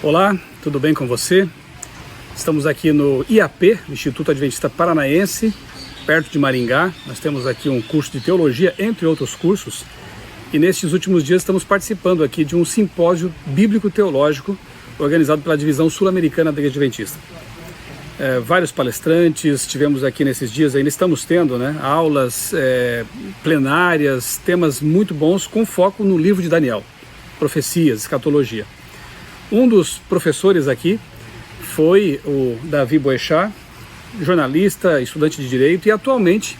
Olá, tudo bem com você? Estamos aqui no IAP, Instituto Adventista Paranaense, perto de Maringá. Nós temos aqui um curso de teologia, entre outros cursos, e nestes últimos dias estamos participando aqui de um simpósio bíblico-teológico organizado pela Divisão Sul-Americana da Igreja Adventista. Vários palestrantes, tivemos aqui nesses dias, ainda estamos tendo aulas plenárias, temas muito bons com foco no livro de Daniel, profecias, escatologia. Um dos professores aqui foi o Davi Boechat, jornalista, estudante de Direito, e atualmente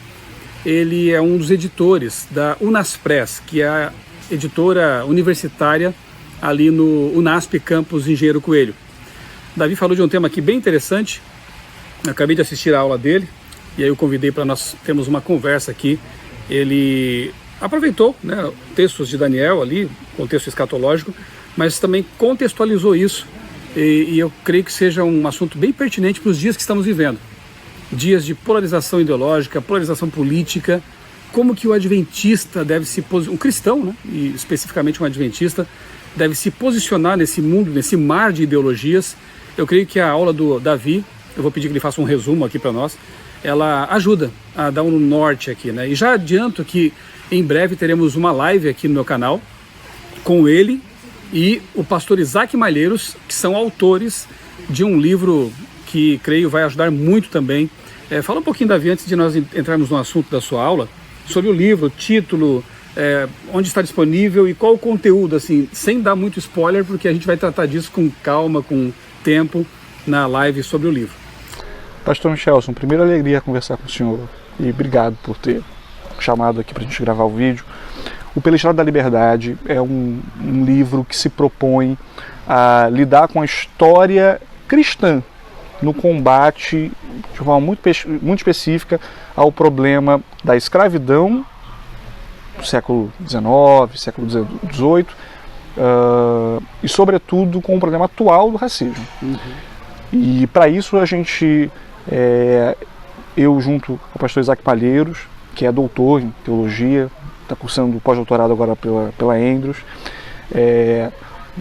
ele é um dos editores da Unaspress, que é a editora universitária ali no UNASP Campus Engenheiro Coelho. Davi falou de um tema aqui bem interessante. Eu acabei de assistir a aula dele e aí eu convidei para nós termos uma conversa aqui. Ele aproveitou textos de Daniel ali, contexto escatológico, mas também contextualizou isso e eu creio que seja um assunto bem pertinente para os dias que estamos vivendo. Dias de polarização ideológica, polarização política, como que o adventista deve se posicionar, um cristão, e especificamente um adventista, deve se posicionar nesse mundo, nesse mar de ideologias. Eu creio que a aula do Davi, eu vou pedir que ele faça um resumo aqui para nós, ela ajuda a dar um norte aqui, E já adianto que em breve teremos uma live aqui no meu canal com ele e o pastor Isaac Malheiros, que são autores de um livro que creio vai ajudar muito também. Fala um pouquinho, Davi, antes de nós entrarmos no assunto da sua aula, sobre o livro, o título, onde está disponível e qual o conteúdo, assim, sem dar muito spoiler, porque a gente vai tratar disso com calma, com tempo, na live sobre o livro. Pastor Michelson, primeira alegria conversar com o senhor e obrigado por ter chamado aqui para a gente gravar o vídeo. O Pela Estrada da Liberdade é um livro que se propõe a lidar com a história cristã no combate de forma muito específica ao problema da escravidão do século XIX, século XVIII, e sobretudo com o problema atual do racismo. E para isso a gente, eu junto com o pastor Isaac Malheiros, que é doutor em teologia, está cursando pós-doutorado agora pela Andrews,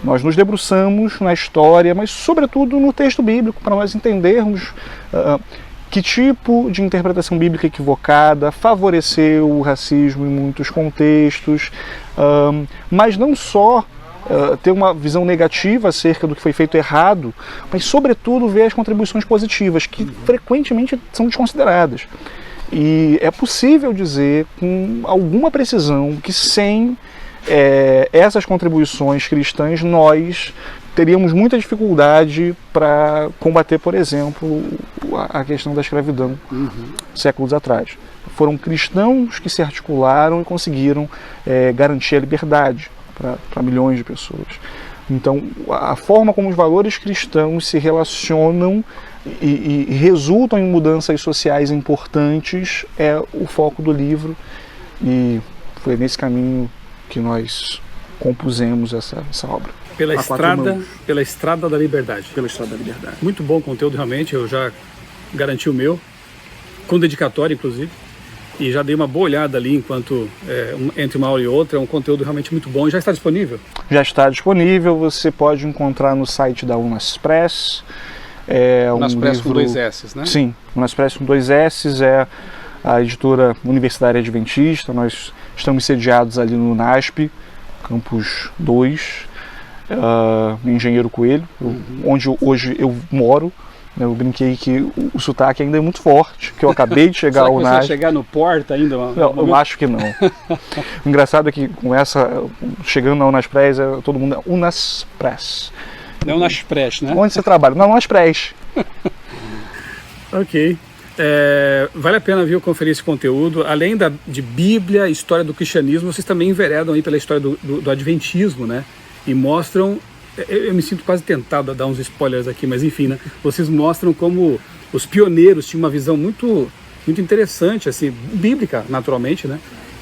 nós nos debruçamos na história, mas sobretudo no texto bíblico, para nós entendermos que tipo de interpretação bíblica equivocada favoreceu o racismo em muitos contextos, mas não só ter uma visão negativa acerca do que foi feito errado, mas sobretudo ver as contribuições positivas, que frequentemente são desconsideradas. E é possível dizer com alguma precisão que sem essas contribuições cristãs nós teríamos muita dificuldade para combater, por exemplo, a questão da escravidão séculos atrás. Foram cristãos que se articularam e conseguiram garantir a liberdade para milhões de pessoas. Então, a forma como os valores cristãos se relacionam e resultam em mudanças sociais importantes é o foco do livro, e foi nesse caminho que nós compusemos essa obra. Pela Estrada da Liberdade. Pela Estrada da Liberdade. Muito bom conteúdo, realmente. Eu já garanti o meu, com dedicatória, inclusive. E já dei uma boa olhada ali enquanto entre uma aula e outra. É um conteúdo realmente muito bom. Já está disponível? Já está disponível. Você pode encontrar no site da Unaspress. Unaspress com 2 S, né? Sim, Unaspress com 2 S é a editora universitária adventista. Nós estamos sediados ali no UNASP, Campus 2, em Engenheiro Coelho, onde hoje eu moro. Eu brinquei que o sotaque ainda é muito forte, que eu acabei de chegar ao UNASP. Será que você vai chegar no Porta ainda? Não, eu acho que não. O engraçado é que chegando na Unaspress, todo mundo é Unaspress. Não é Unaspress, né? Onde você trabalha? Não, Unaspress. Ok. Vale a pena, conferir esse conteúdo. Além de Bíblia, história do cristianismo, vocês também enveredam aí pela história do adventismo, E mostram, eu me sinto quase tentado a dar uns spoilers aqui, mas enfim, Vocês mostram como os pioneiros tinham uma visão muito, muito interessante, assim, bíblica, naturalmente,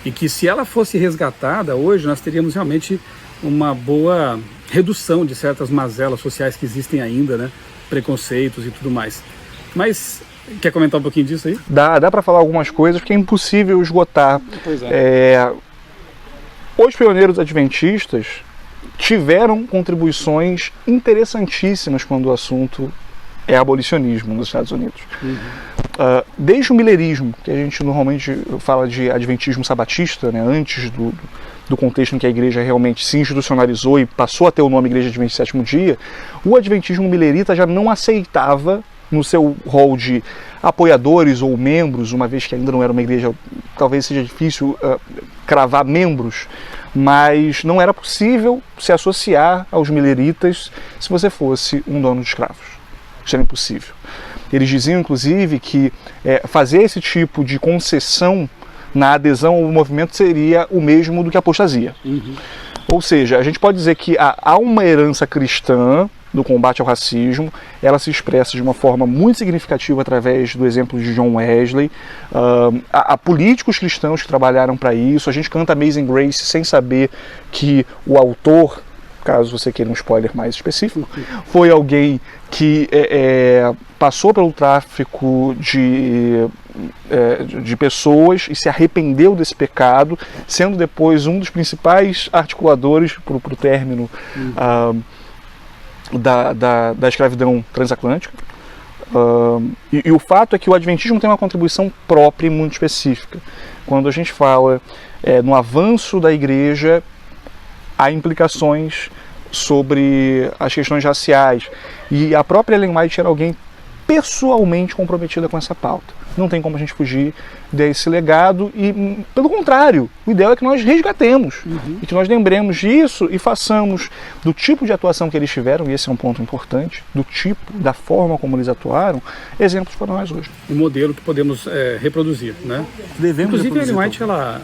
E que se ela fosse resgatada hoje, nós teríamos realmente uma boa redução de certas mazelas sociais que existem ainda, Preconceitos e tudo mais. Mas quer comentar um pouquinho disso aí? Dá para falar algumas coisas, porque é impossível esgotar. Pois é. Os pioneiros adventistas, tiveram contribuições interessantíssimas quando o assunto é abolicionismo nos Estados Unidos. Desde o millerismo, que a gente normalmente fala de adventismo sabatista, né, antes do contexto em que a igreja realmente se institucionalizou e passou a ter o nome Igreja Adventista do Sétimo Dia, o adventismo millerita já não aceitava no seu rol de apoiadores ou membros, uma vez que ainda não era uma igreja, talvez seja difícil cravar membros, mas não era possível se associar aos milleritas se você fosse um dono de escravos. Isso era impossível. Eles diziam, inclusive, que fazer esse tipo de concessão na adesão ao movimento seria o mesmo do que a apostasia. Ou seja, a gente pode dizer que há uma herança cristã do combate ao racismo, ela se expressa de uma forma muito significativa através do exemplo de John Wesley. Há políticos cristãos que trabalharam para isso. A gente canta Amazing Grace sem saber que o autor, caso você queira um spoiler mais específico, foi alguém que passou pelo tráfico de pessoas e se arrependeu desse pecado, sendo depois um dos principais articuladores para o término da escravidão transatlântica. E o fato é que o adventismo tem uma contribuição própria e muito específica. Quando a gente fala no avanço da igreja, há implicações sobre as questões raciais. E a própria Ellen White era alguém pessoalmente comprometida com essa pauta. Não tem como a gente fugir desse legado e, pelo contrário, o ideal é que nós resgatemos e que nós lembremos disso e façamos do tipo de atuação que eles tiveram, e esse é um ponto importante, do tipo, da forma como eles atuaram, exemplos para nós hoje. Um modelo que podemos reproduzir, né? Inclusive, a Ellen White, ela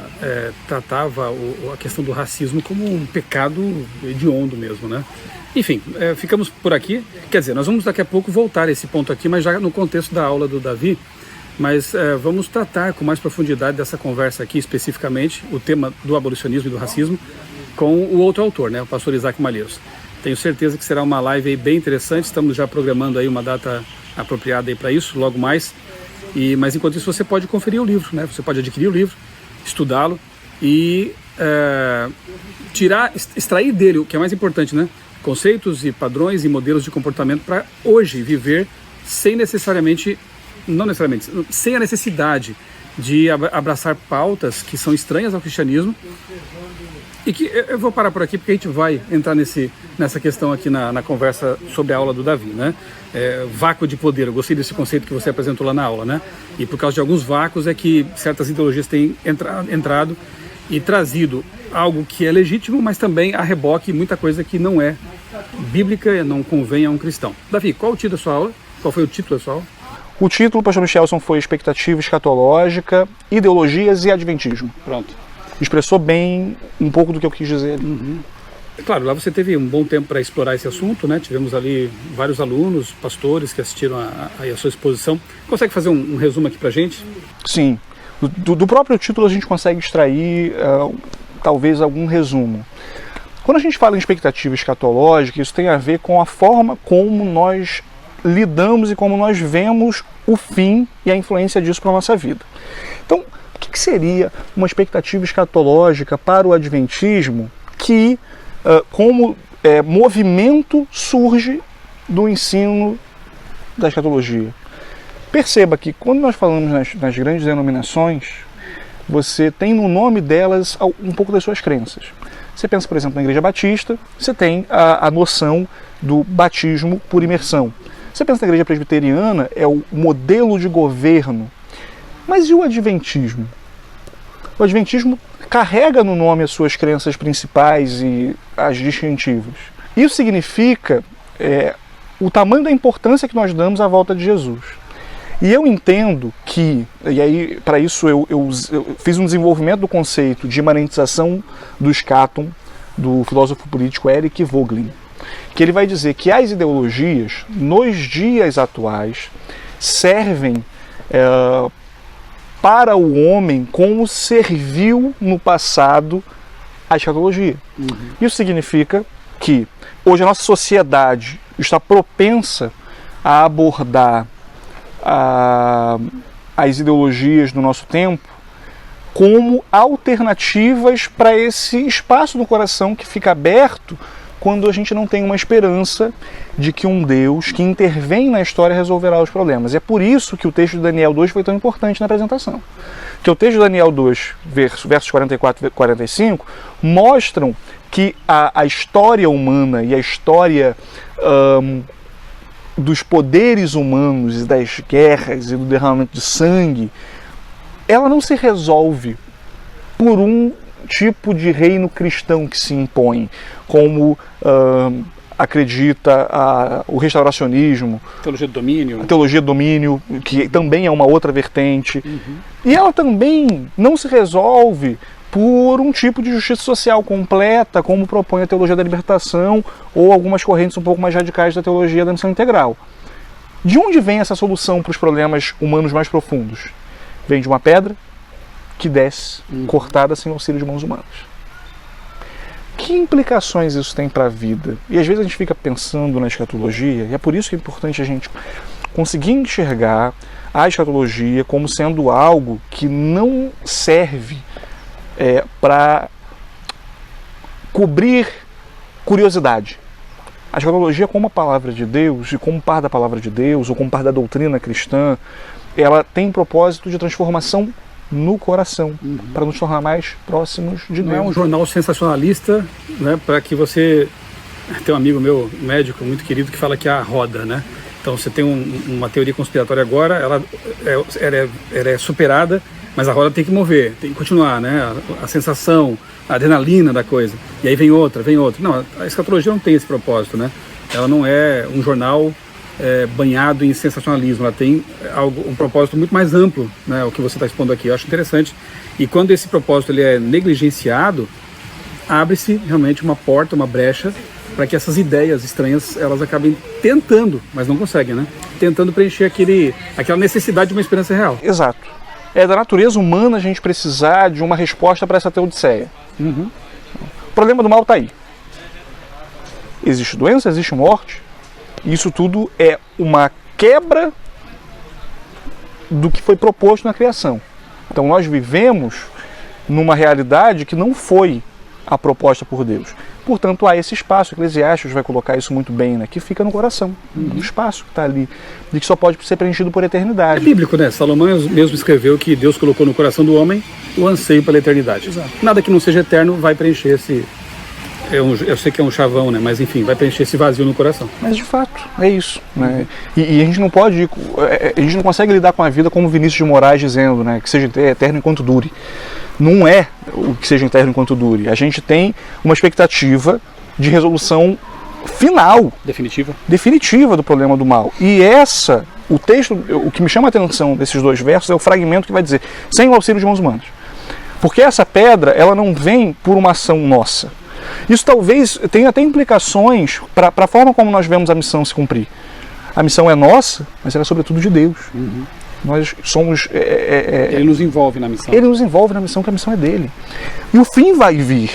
tratava a questão do racismo como um pecado hediondo mesmo, né? Enfim, ficamos por aqui. Quer dizer, nós vamos daqui a pouco voltar a esse ponto aqui, mas já no contexto da aula do Davi. Mas vamos tratar com mais profundidade dessa conversa aqui, especificamente, o tema do abolicionismo e do racismo, com o outro autor, né, o pastor Isaac Malheiros. Tenho certeza que será uma live aí bem interessante, estamos já programando aí uma data apropriada para isso, logo mais. Mas enquanto isso você pode conferir o livro, né? Você pode adquirir o livro, estudá-lo e extrair dele o que é mais importante, né? Conceitos e padrões e modelos de comportamento para hoje viver sem a necessidade de abraçar pautas que são estranhas ao cristianismo. E que eu vou parar por aqui porque a gente vai entrar nessa questão aqui na conversa sobre a aula do Davi, né? Vácuo de poder, eu gostei desse conceito que você apresentou lá na aula, né? E por causa de alguns vácuos é que certas ideologias têm entrado e trazido algo que é legítimo, mas também a reboque muita coisa que não é bíblica, não convém a um cristão. Davi, qual o título da sua aula? Qual foi o título da sua aula? O título, pastor Michelson, foi Expectativa Escatológica, Ideologias e Adventismo. Pronto. Expressou bem um pouco do que eu quis dizer. Claro, lá você teve um bom tempo para explorar esse assunto, né? Tivemos ali vários alunos, pastores que assistiram a sua exposição. Consegue fazer um resumo aqui para a gente? Sim. Do próprio título a gente consegue extrair talvez algum resumo. Quando a gente fala em expectativa escatológica, isso tem a ver com a forma como nós lidamos e como nós vemos o fim e a influência disso para a nossa vida. Então, o que seria uma expectativa escatológica para o adventismo que, como movimento, surge do ensino da escatologia? Perceba que quando nós falamos nas grandes denominações, você tem no nome delas um pouco das suas crenças. Você pensa, por exemplo, na Igreja Batista, você tem a noção do batismo por imersão. Você pensa na Igreja Presbiteriana, é o modelo de governo. Mas e o Adventismo? O Adventismo carrega no nome as suas crenças principais e as distintivas. Isso significa o tamanho da importância que nós damos à volta de Jesus. E eu entendo que, e aí para isso eu fiz um desenvolvimento do conceito de imanentização do escatom, do filósofo político Eric Voegelin, que ele vai dizer que as ideologias, nos dias atuais, servem para o homem como serviu no passado a escatologia. Isso significa que hoje a nossa sociedade está propensa a abordar as ideologias do nosso tempo como alternativas para esse espaço no coração que fica aberto quando a gente não tem uma esperança de que um Deus que intervém na história resolverá os problemas. E é por isso que o texto de Daniel 2 foi tão importante na apresentação. Que o texto de Daniel 2, versos 44 e 45, mostram que a história humana e a história dos poderes humanos e das guerras e do derramamento de sangue, ela não se resolve por um tipo de reino cristão que se impõe, como acredita o restauracionismo, teologia do domínio. A teologia do domínio, que também é uma outra vertente. E ela também não se resolve por um tipo de justiça social completa, como propõe a teologia da libertação ou algumas correntes um pouco mais radicais da teologia da missão integral. De onde vem essa solução para os problemas humanos mais profundos? Vem de uma pedra que desce, cortada sem auxílio de mãos humanas. Que implicações isso tem para a vida? E às vezes a gente fica pensando na escatologia, e é por isso que é importante a gente conseguir enxergar a escatologia como sendo algo que não serve para cobrir curiosidade. A escatologia, como a palavra de Deus, e como parte da palavra de Deus, ou como parte da doutrina cristã, ela tem propósito de transformação no coração, para nos tornar mais próximos de Deus. Não é um jornal sensacionalista, né, para que você... Tem um amigo meu, médico, muito querido, que fala que é a roda, né? Então você tem uma teoria conspiratória agora, ela é superada, mas a roda tem que mover, tem que continuar, né? A sensação, a adrenalina da coisa. E aí vem outra. Não, a escatologia não tem esse propósito, né? Ela não é um jornal banhado em sensacionalismo, ela tem um propósito muito mais amplo, né? O que você está expondo aqui, eu acho interessante. E quando esse propósito ele é negligenciado, abre-se realmente uma porta, uma brecha, para que essas ideias estranhas, elas acabem tentando, mas não conseguem, né? Tentando preencher aquela necessidade de uma esperança real. Exato. É da natureza humana a gente precisar de uma resposta para essa teodiceia. O problema do mal está aí. Existe doença, existe morte. Isso tudo é uma quebra do que foi proposto na criação. Então nós vivemos numa realidade que não foi a proposta por Deus. Portanto, há esse espaço, Eclesiastes vai colocar isso muito bem, né? Que fica no coração, um espaço que está ali, e que só pode ser preenchido por eternidade. É bíblico, né? Salomão mesmo escreveu que Deus colocou no coração do homem o anseio pela eternidade. Exato. Nada que não seja eterno vai preencher esse... Eu sei que é um chavão, né? Mas enfim, vai preencher esse vazio no coração. Mas de fato, é isso, né? E a gente não pode, a gente não consegue lidar com a vida como Vinícius de Moraes dizendo, né? Que seja eterno enquanto dure. Não é o que seja eterno enquanto dure. A gente tem uma expectativa de resolução final, definitiva do problema do mal. E o texto, o que me chama a atenção desses dois versos é o fragmento que vai dizer, sem o auxílio de mãos humanas. Porque essa pedra, ela não vem por uma ação nossa. Isso talvez tenha até implicações para a forma como nós vemos a missão se cumprir. A missão é nossa, mas ela é sobretudo de Deus. Nós somos... Ele nos envolve na missão. Ele nos envolve na missão, que a missão é dele. E o fim vai vir.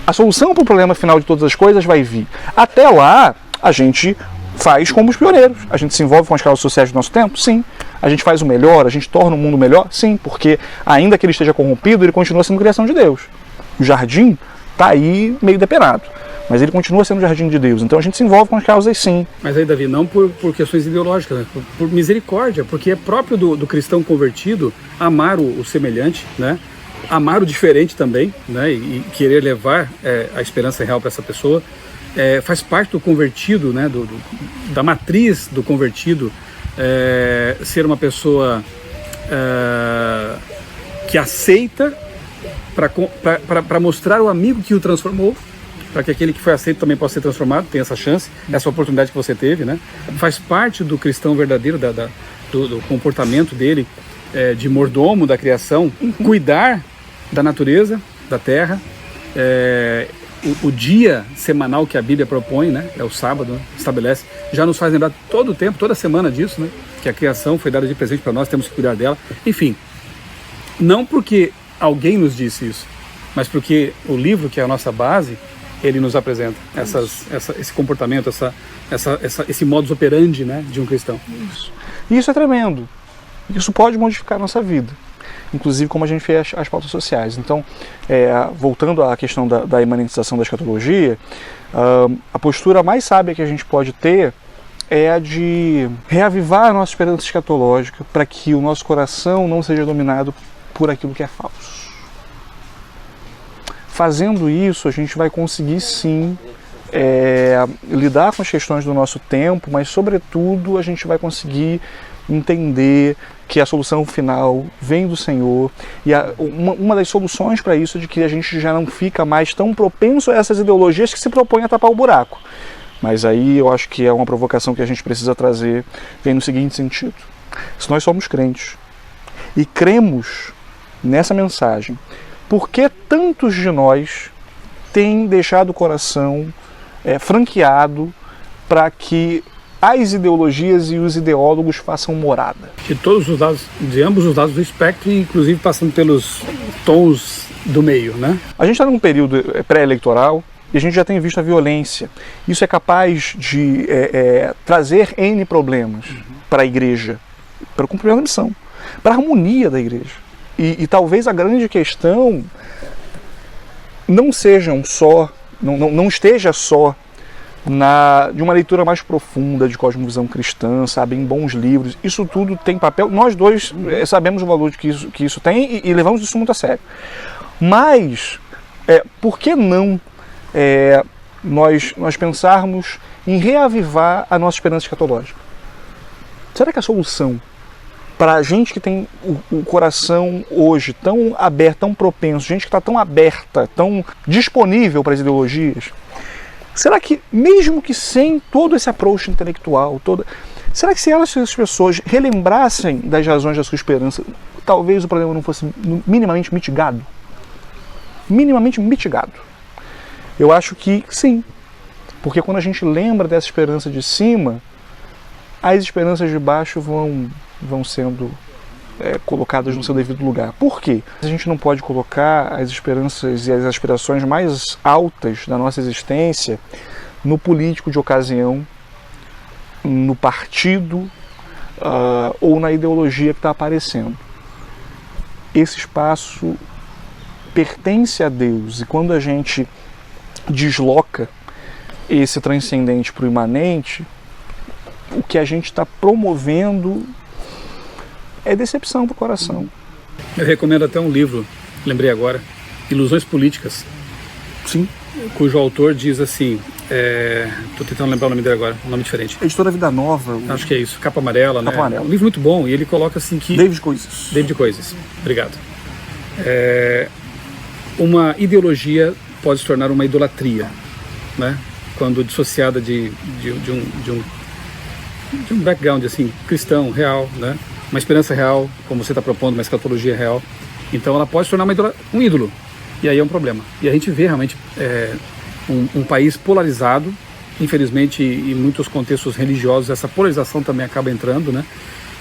A solução para o problema final de todas as coisas vai vir. Até lá, a gente faz como os pioneiros. A gente se envolve com as causas sociais do nosso tempo? Sim. A gente faz o melhor? A gente torna o mundo melhor? Sim. Porque ainda que ele esteja corrompido, ele continua sendo criação de Deus. O jardim está aí meio depenado. Mas ele continua sendo o jardim de Deus. Então a gente se envolve com as causas, sim. Mas aí, Davi, não por questões ideológicas, né? Por misericórdia, porque é próprio do cristão convertido amar o semelhante, né? Amar o diferente também, né? E querer levar a esperança real para essa pessoa. Faz parte do convertido, né? Da matriz do convertido, ser uma pessoa que aceita para mostrar ao amigo que o transformou, para que aquele que foi aceito também possa ser transformado, tem essa chance, essa oportunidade que você teve, né? Faz parte do cristão verdadeiro, do comportamento dele, de mordomo da criação, cuidar da natureza, da terra. O dia semanal que a Bíblia propõe, né? É o sábado, né? Estabelece, já nos faz lembrar todo o tempo, toda semana disso, né? Que a criação foi dada de presente para nós, temos que cuidar dela. Enfim, não porque alguém nos disse isso, mas porque o livro, que é a nossa base, ele nos apresenta esse comportamento, esse modus operandi, né, de um cristão. Isso é tremendo. Isso pode modificar a nossa vida. inclusive como a gente vê as pautas sociais. Então, voltando à questão da imanentização da escatologia, a postura mais sábia que a gente pode ter é a de reavivar a nossa esperança escatológica para que o nosso coração não seja dominado por aquilo que é falso. Fazendo isso, a gente vai conseguir sim lidar com as questões do nosso tempo, mas sobretudo a gente vai conseguir entender que a solução final vem do Senhor, e uma das soluções para isso é de que a gente já não fica mais tão propenso a essas ideologias que se propõem a tapar o buraco. Mas aí eu acho que é uma provocação que a gente precisa trazer, vem no seguinte sentido: se nós somos crentes e cremos nessa mensagem, por que tantos de nós têm deixado o coração franqueado para que as ideologias e os ideólogos façam morada? De todos os lados, de ambos os lados do espectro, inclusive passando pelos tons do meio, né? A gente está num período pré-eleitoral e a gente já tem visto a violência. Isso é capaz de trazer N problemas para a igreja, para o cumprimento da missão, para a harmonia da igreja. E talvez a grande questão não esteja só de uma leitura mais profunda de cosmovisão cristã, sabe, em bons livros. Isso tudo tem papel. Nós dois sabemos o valor que isso tem e levamos isso muito a sério. Mas por que não nós pensarmos em reavivar a nossa esperança escatológica? Será que a solução para a gente que tem o coração hoje tão aberto, tão propenso, gente que está tão aberta, tão disponível para as ideologias, será que, mesmo que sem todo esse approach intelectual, será que se essas pessoas relembrassem das razões da sua esperança, talvez o problema não fosse minimamente mitigado? Minimamente mitigado. Eu acho que sim, porque quando a gente lembra dessa esperança de cima, as esperanças de baixo vão sendo colocadas no seu devido lugar. Por quê? A gente não pode colocar as esperanças e as aspirações mais altas da nossa existência no político de ocasião, no partido ou na ideologia que está aparecendo. Esse espaço pertence a Deus, e quando a gente desloca esse transcendente para o imanente, o que a gente está promovendo é decepção para o coração. Eu recomendo até um livro, lembrei agora, Ilusões Políticas. Sim. Cujo autor diz assim, estou tentando lembrar o nome dele agora, um nome diferente. Editora Vida Nova. Acho que é isso, Capa Amarela, né? Capa Amarela. Um livro muito bom, e ele coloca assim que... David Coisas. David Coisas, obrigado. Uma ideologia pode se tornar uma idolatria, né? Quando dissociada de um background assim, cristão, real, né? Uma esperança real, como você está propondo, uma escatologia real. Então ela pode se tornar um ídolo, e aí é um problema. E a gente vê realmente um país polarizado, infelizmente, em muitos contextos religiosos essa polarização também acaba entrando, né?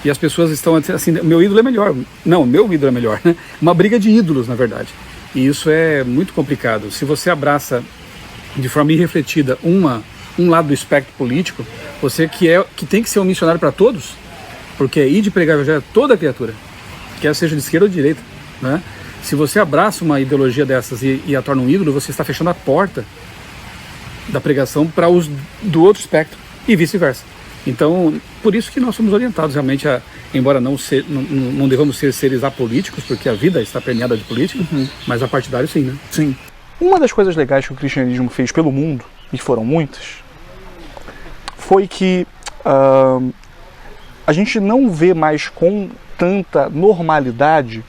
E as pessoas estão assim, meu ídolo é melhor. Não, meu ídolo é melhor, né? Uma briga de ídolos, na verdade. E isso é muito complicado. Se você abraça de forma irrefletida um lado do espectro político, você que tem que ser um missionário para todos, porque ir de pregar o evangelho a toda criatura, quer seja de esquerda ou de direita, né? Se você abraça uma ideologia dessas e a torna um ídolo, você está fechando a porta da pregação para os do outro espectro e vice-versa. Então, por isso que nós somos orientados realmente embora não devamos ser seres apolíticos, porque a vida está permeada de política, mas a partidário sim, né? Sim. Uma das coisas legais que o cristianismo fez pelo mundo, e foram muitas, foi que a gente não vê mais com tanta normalidade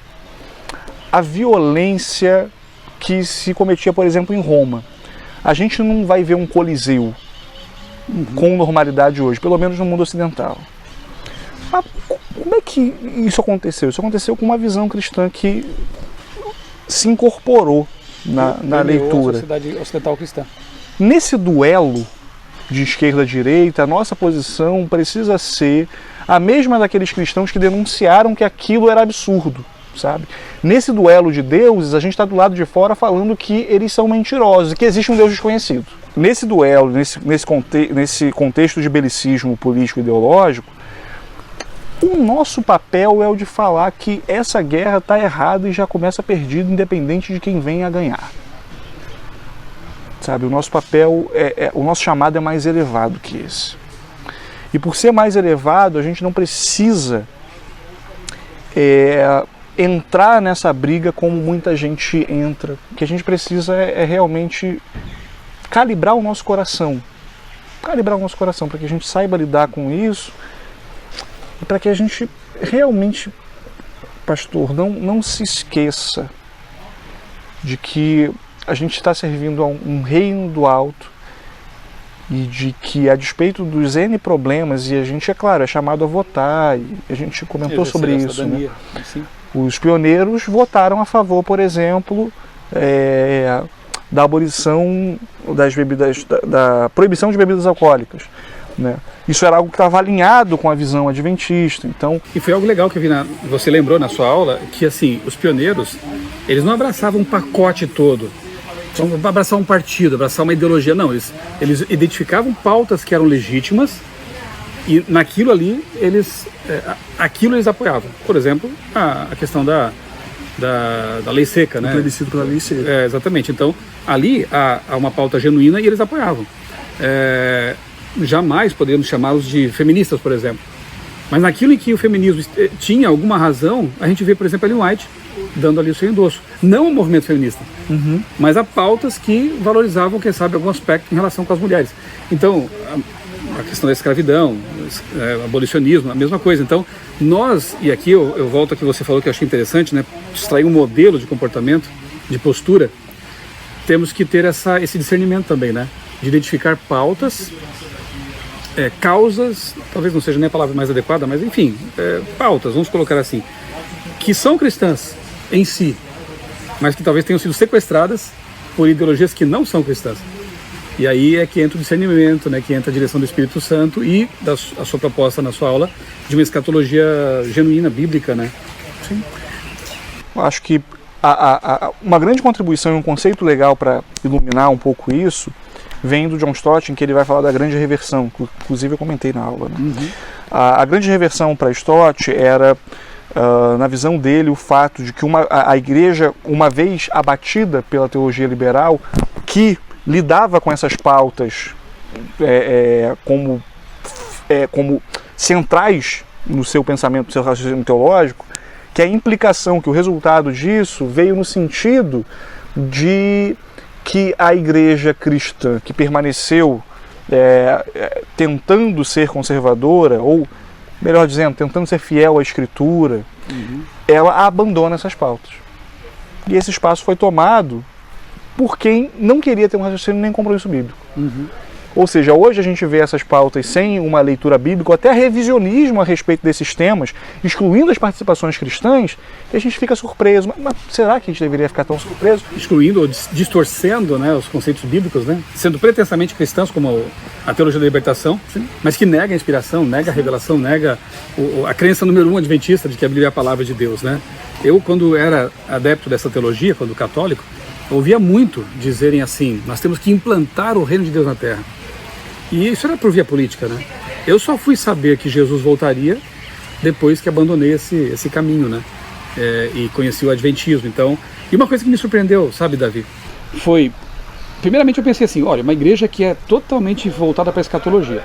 a violência que se cometia, por exemplo, em Roma. A gente não vai ver um coliseu com normalidade hoje, pelo menos no mundo ocidental. Mas como é que isso aconteceu? Isso aconteceu com uma visão cristã que se incorporou na leitura. A sociedade ocidental cristã. Nesse duelo de esquerda a direita, a nossa posição precisa ser a mesma daqueles cristãos que denunciaram que aquilo era absurdo, sabe? Nesse duelo de deuses, a gente está do lado de fora falando que eles são mentirosos e que existe um Deus desconhecido. Nesse duelo, nesse contexto de belicismo político e ideológico, O nosso papel é o de falar que essa guerra está errada e já começa perdida, independente de quem venha a ganhar. Sabe, o nosso papel, o nosso chamado é mais elevado que esse. E por ser mais elevado, a gente não precisa entrar nessa briga como muita gente entra. O que a gente precisa é realmente calibrar o nosso coração. Calibrar o nosso coração para que a gente saiba lidar com isso e para que a gente realmente, pastor, não se esqueça de que a gente está servindo a um reino do alto e de que, a despeito dos N problemas, e a gente, é claro, é chamado a votar, e a gente comentou sobre isso, né? Os pioneiros votaram a favor, por exemplo, da abolição das bebidas, da proibição de bebidas alcoólicas, né? Isso era algo que estava alinhado com a visão adventista. Então, e foi algo legal que eu vi, você lembrou na sua aula, que assim, os pioneiros, eles não abraçavam um pacote todo, então, abraçar um partido, abraçar uma ideologia, não, eles identificavam pautas que eram legítimas e naquilo ali, eles apoiavam. Por exemplo, a questão da lei seca, né? O plebiscito pela lei seca. Exatamente, então ali há uma pauta genuína e eles apoiavam. Jamais poderíamos chamá-los de feministas, por exemplo. Mas naquilo em que o feminismo tinha alguma razão, a gente vê, por exemplo, Ellen White dando ali o seu endosso. Não o movimento feminista, mas a pautas que valorizavam, quem sabe, algum aspecto em relação com as mulheres. Então, a questão da escravidão, abolicionismo, a mesma coisa. Então, nós, e aqui eu volto ao que você falou que eu achei interessante, né? Extrair um modelo de comportamento, de postura, temos que ter esse discernimento também, né? De identificar pautas, causas, talvez não seja nem a palavra mais adequada, mas enfim, pautas, vamos colocar assim, que são cristãs em si, mas que talvez tenham sido sequestradas por ideologias que não são cristãs. E aí é que entra o discernimento, né, que entra a direção do Espírito Santo e a sua proposta na sua aula de uma escatologia genuína, bíblica, né? Sim. Eu acho que uma grande contribuição e um conceito legal para iluminar um pouco isso vem do John Stott, em que ele vai falar da grande reversão, que inclusive eu comentei na aula, né? A grande reversão para Stott era, na visão dele, o fato de que a igreja, uma vez abatida pela teologia liberal, que lidava com essas pautas como centrais no seu pensamento, no seu raciocínio teológico, que a implicação, que o resultado disso veio no sentido de que a igreja cristã que permaneceu tentando ser conservadora, ou melhor dizendo, tentando ser fiel à Escritura, ela abandona essas pautas. E esse espaço foi tomado por quem não queria ter um raciocínio nem compromisso bíblico. Ou seja, hoje a gente vê essas pautas sem uma leitura bíblica, ou até revisionismo a respeito desses temas, excluindo as participações cristãs, e a gente fica surpreso. Mas será que a gente deveria ficar tão surpreso? Excluindo ou distorcendo, né, os conceitos bíblicos, né? Sendo pretensamente cristãos, como a teologia da libertação, mas que nega a inspiração, nega a revelação, nega a crença número 1 adventista de que a Bíblia é a palavra de Deus, né? Eu, quando era adepto dessa teologia, quando católico, ouvia muito dizerem assim: nós temos que implantar o reino de Deus na terra. E isso era por via política, né? Eu só fui saber que Jesus voltaria depois que abandonei esse caminho, né? E conheci o adventismo. Então, e uma coisa que me surpreendeu, sabe, Davi? Foi, primeiramente eu pensei assim, olha, uma igreja que é totalmente voltada para a escatologia,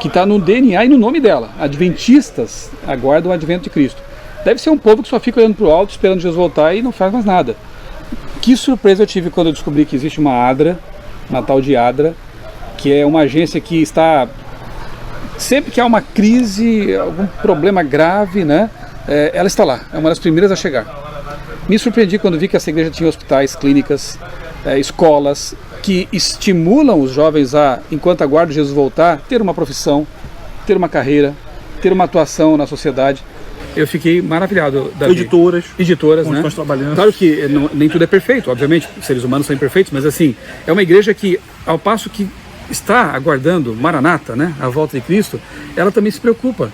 que está no DNA e no nome dela. Adventistas aguardam o advento de Cristo. Deve ser um povo que só fica olhando para o alto, esperando Jesus voltar e não faz mais nada. Que surpresa eu tive quando eu descobri que existe uma ADRA, uma tal de ADRA, que é uma agência que está, sempre que há uma crise, algum problema grave, né, ela está lá, é uma das primeiras a chegar. Me surpreendi quando vi que essa igreja tinha hospitais, clínicas, escolas, que estimulam os jovens a, enquanto aguardam Jesus voltar, ter uma profissão, ter uma carreira, ter uma atuação na sociedade. Eu fiquei maravilhado. Editoras, né? Trabalhando. Claro que nem tudo é perfeito, obviamente, seres humanos são imperfeitos, mas assim, é uma igreja que, ao passo que está aguardando Maranata, né, a volta de Cristo, ela também se preocupa.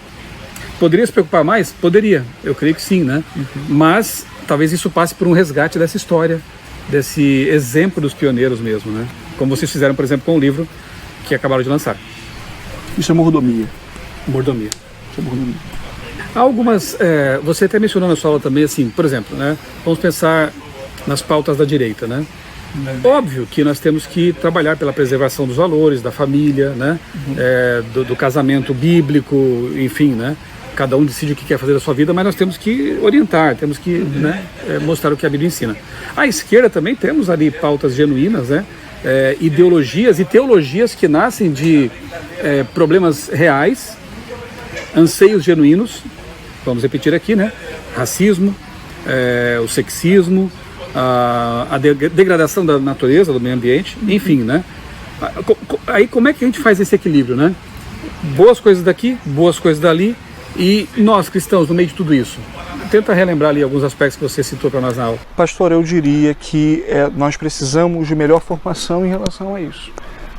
Poderia se preocupar mais? Poderia, eu creio que sim, né? Mas talvez isso passe por um resgate dessa história, desse exemplo dos pioneiros mesmo, né? Como vocês fizeram, por exemplo, com o livro que acabaram de lançar. Isso é mordomia. Mordomia. Isso é mordomia. Há algumas, você até mencionou na sua aula também, assim, por exemplo, né, vamos pensar nas pautas da direita, né? Óbvio que nós temos que trabalhar pela preservação dos valores, da família, né? Do casamento bíblico, enfim, né? Cada um decide o que quer fazer da sua vida, mas nós temos que orientar, temos que né, mostrar o que a Bíblia ensina. À esquerda também temos ali pautas genuínas, né? Ideologias e teologias que nascem de problemas reais, anseios genuínos, vamos repetir aqui, né? Racismo, o sexismo, a degradação da natureza, do meio ambiente, enfim, né? Aí como é que a gente faz esse equilíbrio, né? Boas coisas daqui, boas coisas dali, e nós cristãos, no meio de tudo isso, tenta relembrar ali alguns aspectos que você citou para nós na aula. Pastor, eu diria que nós precisamos de melhor formação em relação a isso.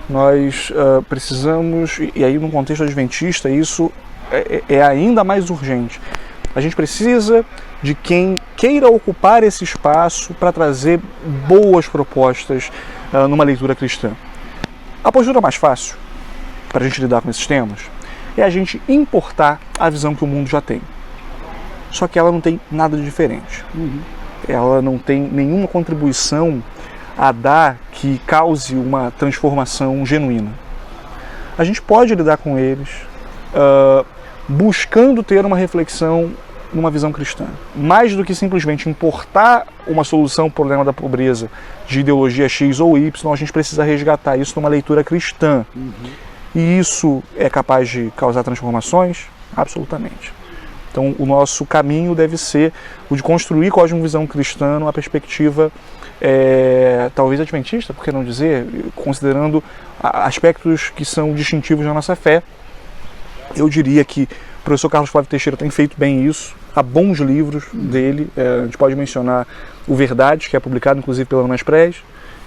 Nós precisamos, e aí no contexto adventista, isso é ainda mais urgente. A gente precisa de quem queira ocupar esse espaço para trazer boas propostas numa leitura cristã. A postura mais fácil para a gente lidar com esses temas é a gente importar a visão que o mundo já tem. Só que ela não tem nada de diferente. Ela não tem nenhuma contribuição a dar que cause uma transformação genuína. A gente pode lidar com eles buscando ter uma reflexão numa visão cristã. Mais do que simplesmente importar uma solução para o problema da pobreza de ideologia X ou Y, a gente precisa resgatar isso numa leitura cristã. E isso é capaz de causar transformações? Absolutamente. Então, o nosso caminho deve ser o de construir cosmovisão cristã numa perspectiva, talvez adventista, por que não dizer, considerando aspectos que são distintivos da nossa fé. Eu diria que o professor Carlos Flávio Teixeira tem feito bem isso. Há bons livros dele, a gente pode mencionar o Verdade, que é publicado inclusive pela Unaspres,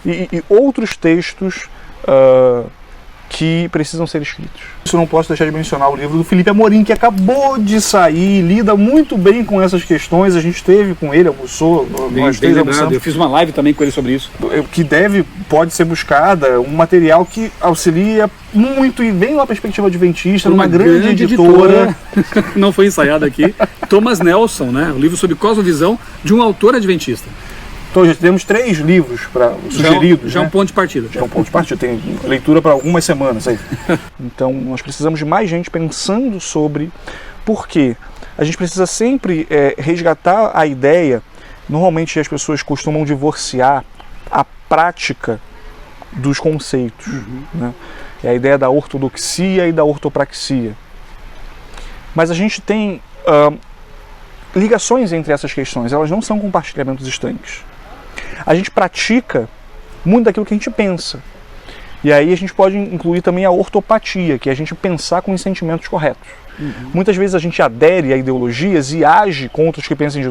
e outros textos que precisam ser escritos. Isso não posso deixar de mencionar o livro do Felipe Amorim, que acabou de sair, lida muito bem com essas questões. A gente esteve com ele, almoçou, nós três almoçamos. Eu fiz uma live também com ele sobre isso. Que pode ser buscada, um material que auxilia muito e vem uma perspectiva adventista, numa grande editora. Não foi ensaiado aqui. Thomas Nelson, né? Um livro sobre cosmovisão de um autor adventista. Então já temos 3 livros sugeridos. Já é um ponto de partida. Já é um ponto de partida, tem leitura para algumas semanas aí. Então nós precisamos de mais gente pensando sobre por quê. A gente precisa sempre resgatar a ideia. Normalmente as pessoas costumam divorciar a prática dos conceitos. Né? É a ideia da ortodoxia e da ortopraxia. Mas a gente tem ligações entre essas questões, elas não são compartilhamentos estanques. A gente pratica muito daquilo que a gente pensa. E aí a gente pode incluir também a ortopatia, que é a gente pensar com os sentimentos corretos. Muitas vezes a gente adere a ideologias e age com outros que pensam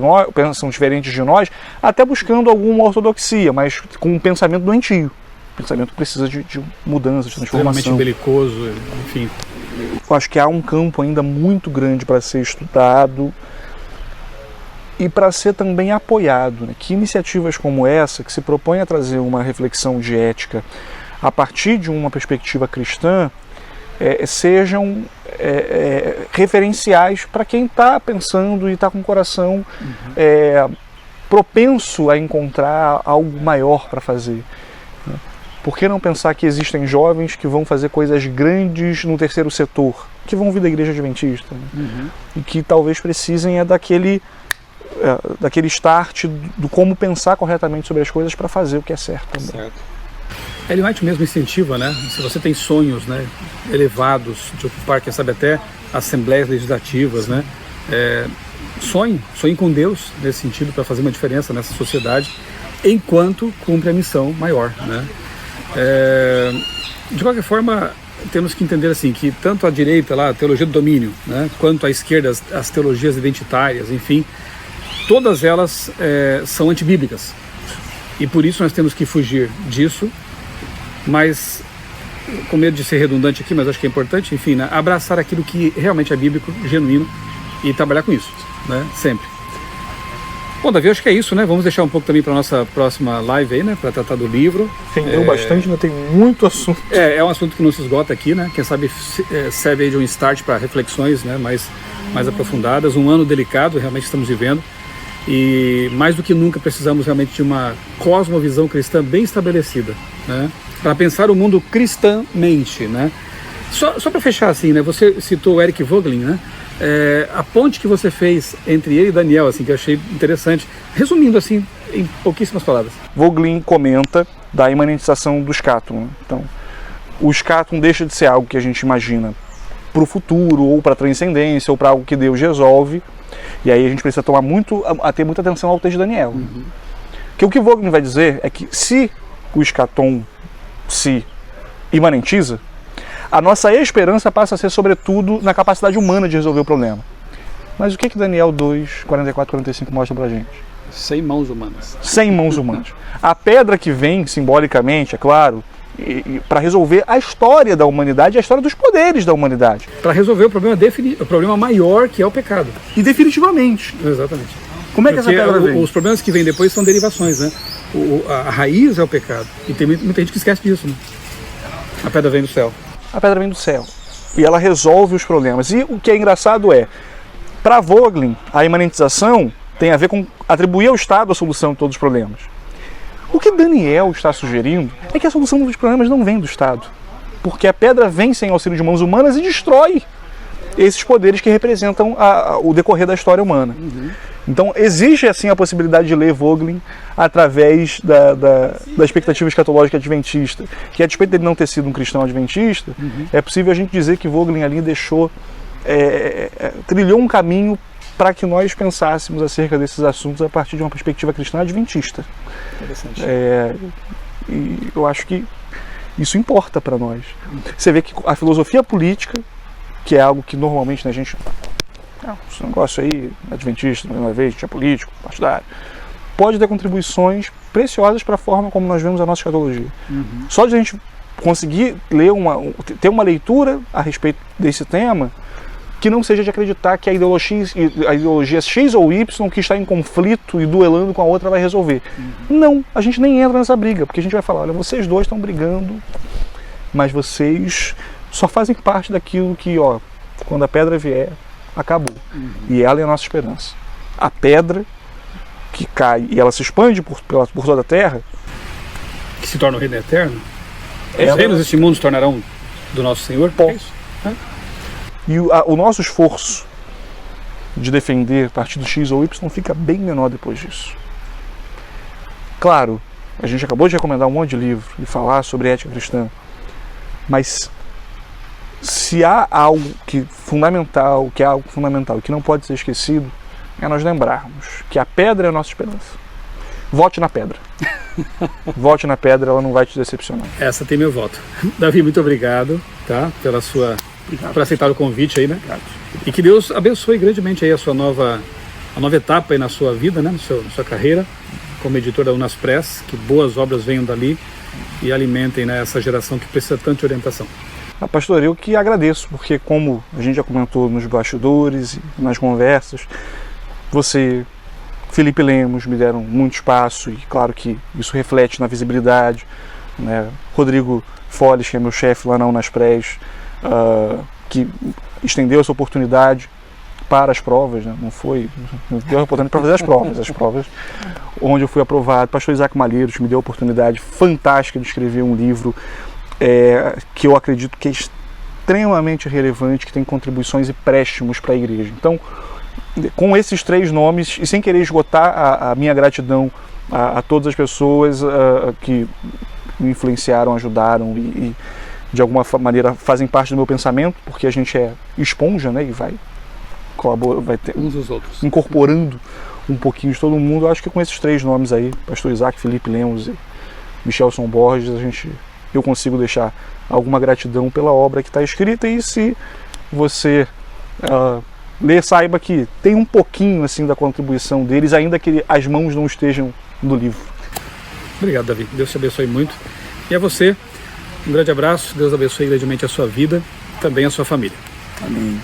diferentes de nós, até buscando alguma ortodoxia, mas com um pensamento doentio. O pensamento precisa de mudança, de transformação. Extremamente belicoso, enfim. Eu acho que há um campo ainda muito grande para ser estudado e para ser também apoiado, né? Que iniciativas como essa, que se propõem a trazer uma reflexão de ética a partir de uma perspectiva cristã, sejam referenciais para quem está pensando e está com o coração propenso a encontrar algo maior para fazer. Né? Por que não pensar que existem jovens que vão fazer coisas grandes no terceiro setor, que vão vir da igreja adventista, né? E que talvez precisem daquele start do como pensar corretamente sobre as coisas para fazer o que é certo também. Certo. Ellen White mesmo incentiva, né? Se você tem sonhos, né, elevados de ocupar, quem sabe até assembleias legislativas, né? Sonhe com Deus nesse sentido para fazer uma diferença nessa sociedade, enquanto cumpre a missão maior, né? De qualquer forma, temos que entender assim que tanto a direita lá, a teologia do domínio, né, quanto a esquerda, as teologias identitárias, enfim, todas elas são antibíblicas. E por isso nós temos que fugir disso, mas com medo de ser redundante aqui, mas acho que é importante, enfim, né, abraçar aquilo que realmente é bíblico, genuíno, e trabalhar com isso, né, sempre. Bom, Davi, acho que é isso, né? Vamos deixar um pouco também para a nossa próxima live aí, né? Para tratar do livro. Rendeu bastante, ainda tem muito assunto. É um assunto que não se esgota aqui, né? Quem sabe serve aí de um start para reflexões, né? Mais mais aprofundadas, um ano delicado, realmente estamos vivendo, e mais do que nunca precisamos realmente de uma cosmovisão cristã bem estabelecida, né? Para pensar o mundo cristãmente, né? Só para fechar assim, né? Você citou o Eric Voegelin, né? A ponte que você fez entre ele e Daniel, assim, que eu achei interessante. Resumindo assim, em pouquíssimas palavras. Voegelin comenta da imanentização do escátum. Então, o escátum deixa de ser algo que a gente imagina para o futuro, ou para a transcendência, ou para algo que Deus resolve. E aí a gente precisa tomar ter muita atenção ao texto de Daniel. Porque o que Voegelin vai dizer é que se o escatom se imanentiza, a nossa esperança passa a ser, sobretudo, na capacidade humana de resolver o problema. Mas o que Daniel 2, 44, 45 mostra pra gente? 100 mãos humanas. 100 mãos humanas. A pedra que vem, simbolicamente, é claro, para resolver a história da humanidade e a história dos poderes da humanidade. Para resolver o problema maior, que é o pecado. E definitivamente. Exatamente. Como é que essa pedra vem? Os problemas que vêm depois são derivações, né? A raiz é o pecado. E tem muita gente que esquece disso, né? A pedra vem do céu. A pedra vem do céu. E ela resolve os problemas. E o que é engraçado é, para Voegelin, a imanentização tem a ver com atribuir ao Estado a solução de todos os problemas. O que Daniel está sugerindo é que a solução dos problemas não vem do Estado. Porque a pedra vem sem auxílio de mãos humanas e destrói esses poderes que representam o decorrer da história humana. Então existe assim a possibilidade de ler Voegelin através da expectativa escatológica adventista, que a despeito dele não ter sido um cristão adventista, é possível a gente dizer que Voegelin ali trilhou um caminho para que nós pensássemos acerca desses assuntos a partir de uma perspectiva cristã adventista. Interessante. E eu acho que isso importa para nós. Você vê que a filosofia política, que é algo que normalmente a gente... esse negócio aí, adventista, uma vez, tinha político, partidário, pode ter contribuições preciosas para a forma como nós vemos a nossa escatologia. Só de a gente conseguir ter uma leitura a respeito desse tema, que não seja de acreditar que a ideologia X ou Y que está em conflito e duelando com a outra vai resolver. Não, a gente nem entra nessa briga, porque a gente vai falar, olha, vocês dois estão brigando, mas vocês só fazem parte daquilo que, quando a pedra vier, acabou. E ela é a nossa esperança. A pedra que cai e ela se expande por toda a terra, que se torna o reino eterno. Os reinos deste mundo se tornarão do nosso Senhor. É isso. E o nosso esforço de defender partido X ou Y fica bem menor depois disso. Claro, a gente acabou de recomendar um monte de livro e falar sobre ética cristã, mas se há algo fundamental que não pode ser esquecido, é nós lembrarmos que a pedra é a nossa esperança. Vote na pedra. Vote na pedra, ela não vai te decepcionar. Essa tem meu voto. Davi, muito obrigado, tá? Por aceitar o convite aí, né? Obrigado. E que Deus abençoe grandemente aí a nova etapa aí na sua vida, né? Na sua carreira, como editor da Unaspress, que boas obras venham dali e alimentem, né, essa geração que precisa tanto de orientação. Pastor, eu que agradeço, porque como a gente já comentou nos bastidores e nas conversas, você, Felipe Lemos, me deram muito espaço e claro que isso reflete na visibilidade, né? Rodrigo Foles, que é meu chefe lá na Unaspress, que estendeu essa oportunidade para as provas, né? Não deu a oportunidade para fazer as provas onde eu fui aprovado. Pastor Isaac Malheiros me deu a oportunidade fantástica de escrever um livro que eu acredito que é extremamente relevante, que tem contribuições e préstimos para a igreja. Então, com esses 3 nomes, e sem querer esgotar a minha gratidão a todas as pessoas que me influenciaram, ajudaram e de alguma maneira fazem parte do meu pensamento, porque a gente é esponja, né, e vai ter, uns dos outros, incorporando um pouquinho de todo mundo. Eu acho que com esses 3 nomes aí, Pastor Isaac, Felipe Lemos e Michelson Borges, eu consigo deixar alguma gratidão pela obra que está escrita. E se você ler, saiba que tem um pouquinho assim da contribuição deles, ainda que as mãos não estejam no livro. Obrigado, Davi. Deus te abençoe muito. E a você, um grande abraço. Deus abençoe grandemente a sua vida, também a sua família. Amém.